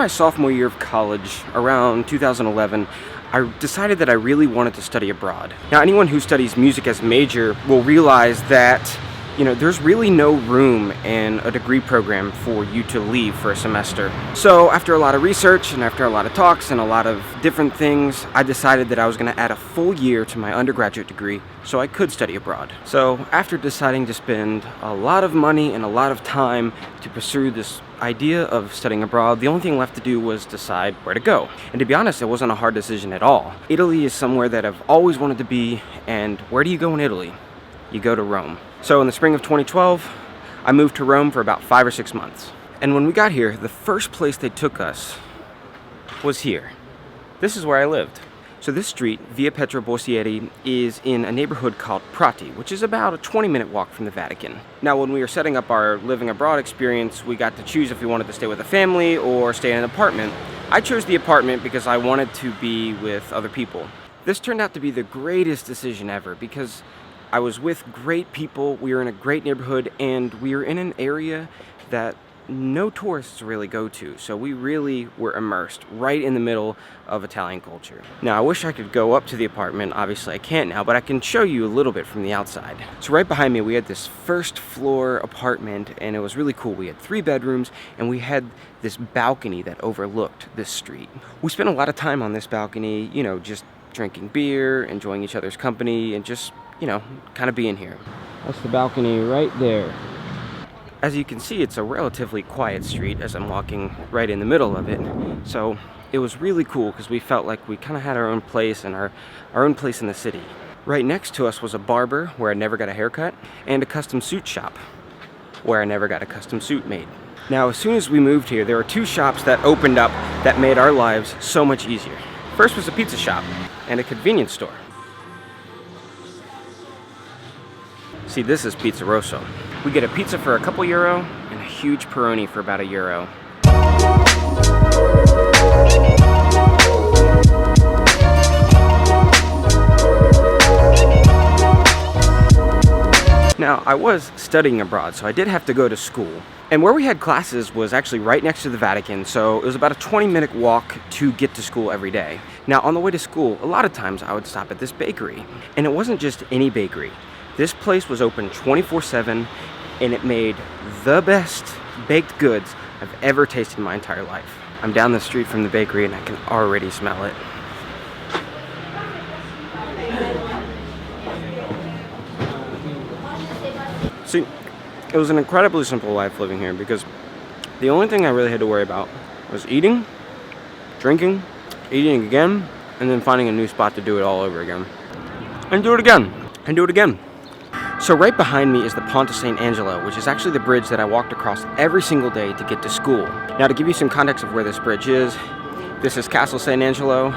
my sophomore year of college, around 2011, I decided that I really wanted to study abroad. Now, anyone who studies music as a major will realize that, there's really no room in a degree program for you to leave for a semester. So after a lot of research and after a lot of talks and a lot of different things, I decided that I was going to add a full year to my undergraduate degree so I could study abroad. So after deciding to spend a lot of money and a lot of time to pursue this idea of studying abroad, the only thing left to do was decide where to go. And to be honest, it wasn't a hard decision at all. Italy is somewhere that I've always wanted to be, and where do you go in Italy? You go to Rome. So in the spring of 2012, I moved to Rome for about 5 or 6 months. And when we got here, the first place they took us was here. This is where I lived. So this street, Via Pietro Borsieri, is in a neighborhood called Prati, which is about a 20-minute walk from the Vatican. Now, when we were setting up our living abroad experience, we got to choose if we wanted to stay with a family or stay in an apartment. I chose the apartment because I wanted to be with other people. This turned out to be the greatest decision ever because I was with great people, we were in a great neighborhood, and we were in an area that no tourists really go to, so we really were immersed right in the middle of Italian culture. Now, I wish I could go up to the apartment. Obviously I can't now, but I can show you a little bit from the outside. So right behind me we had this first floor apartment, and it was really cool. We had 3 bedrooms, and we had this balcony that overlooked this street. We spent a lot of time on this balcony, just drinking beer, enjoying each other's company, and just kind of being here. That's the balcony right there. As you can see, it's a relatively quiet street as I'm walking right in the middle of it. So it was really cool because we felt like we kind of had our own place and our own place in the city. Right next to us was a barber where I never got a haircut, and a custom suit shop where I never got a custom suit made. Now, as soon as we moved here, there were 2 shops that opened up that made our lives so much easier. First was a pizza shop and a convenience store. See, this is Pizza Rosso. We get a pizza for a couple euro and a huge pepperoni for about €1. Now, I was studying abroad, so I did have to go to school. And where we had classes was actually right next to the Vatican, so it was about a 20-minute walk to get to school every day. Now, on the way to school, a lot of times I would stop at this bakery. And it wasn't just any bakery. This place was open 24/7, and it made the best baked goods I've ever tasted in my entire life. I'm down the street from the bakery, and I can already smell it. See, it was an incredibly simple life living here because the only thing I really had to worry about was eating, drinking, eating again, and then finding a new spot to do it all over again. And do it again, and do it again. So right behind me is the Ponte St. Angelo, which is actually the bridge that I walked across every single day to get to school. Now, to give you some context of where this bridge is, this is Castle St. Angelo,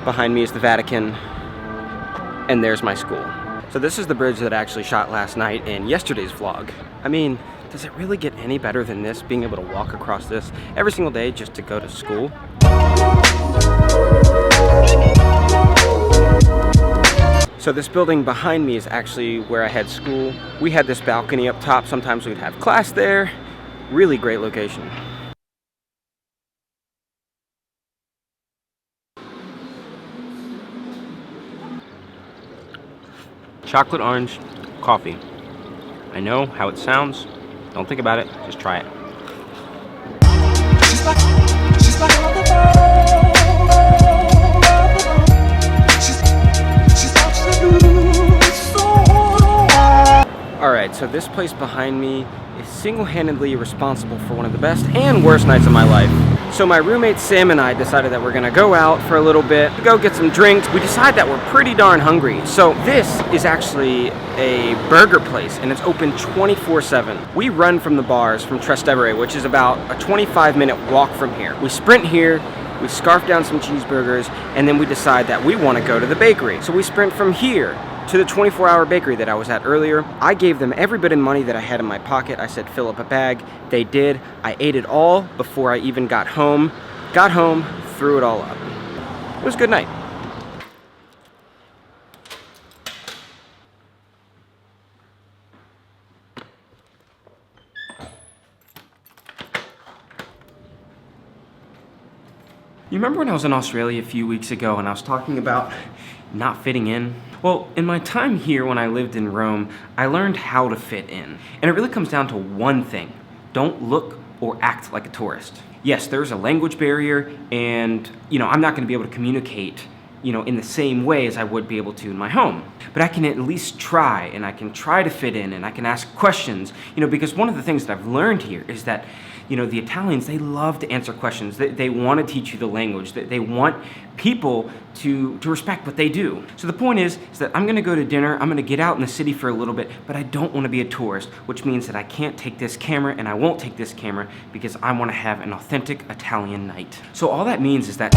behind me is the Vatican, and there's my school. So this is the bridge that I actually shot last night in yesterday's vlog. I mean, does it really get any better than this, being able to walk across this every single day just to go to school? So this building behind me is actually where I had school. We had this balcony up top. Sometimes we'd have class there. Really great location. Chocolate orange coffee. I know how it sounds. Don't think about it, just try it. Alright, so this place behind me is single-handedly responsible for one of the best and worst nights of my life. So my roommate Sam and I decided that we're gonna go out for a little bit, go get some drinks. We decide that we're pretty darn hungry. So this is actually a burger place, and it's open 24/7. We run from the bars from Trastevere, which is about a 25-minute walk from here. We sprint here, we scarf down some cheeseburgers, and then we decide that we want to go to the bakery. So we sprint from here to the 24-hour bakery that I was at earlier. I gave them every bit of money that I had in my pocket. I said, fill up a bag. They did. I ate it all before I even got home. Got home, threw it all up. It was a good night. You remember when I was in Australia a few weeks ago and I was talking about not fitting in? Well, in my time here when I lived in Rome, I learned how to fit in. And it really comes down to one thing. Don't look or act like a tourist. Yes, there's a language barrier and, I'm not gonna be able to communicate, in the same way as I would be able to in my home. But I can at least try, and I can try to fit in, and I can ask questions, because one of the things that I've learned here is that, the Italians, they love to answer questions. They want to teach you the language. They want people to respect what they do. So the point is that I'm gonna go to dinner, I'm gonna get out in the city for a little bit, but I don't wanna be a tourist, which means that I can't take this camera, and I won't take this camera because I wanna have an authentic Italian night. So all that means is that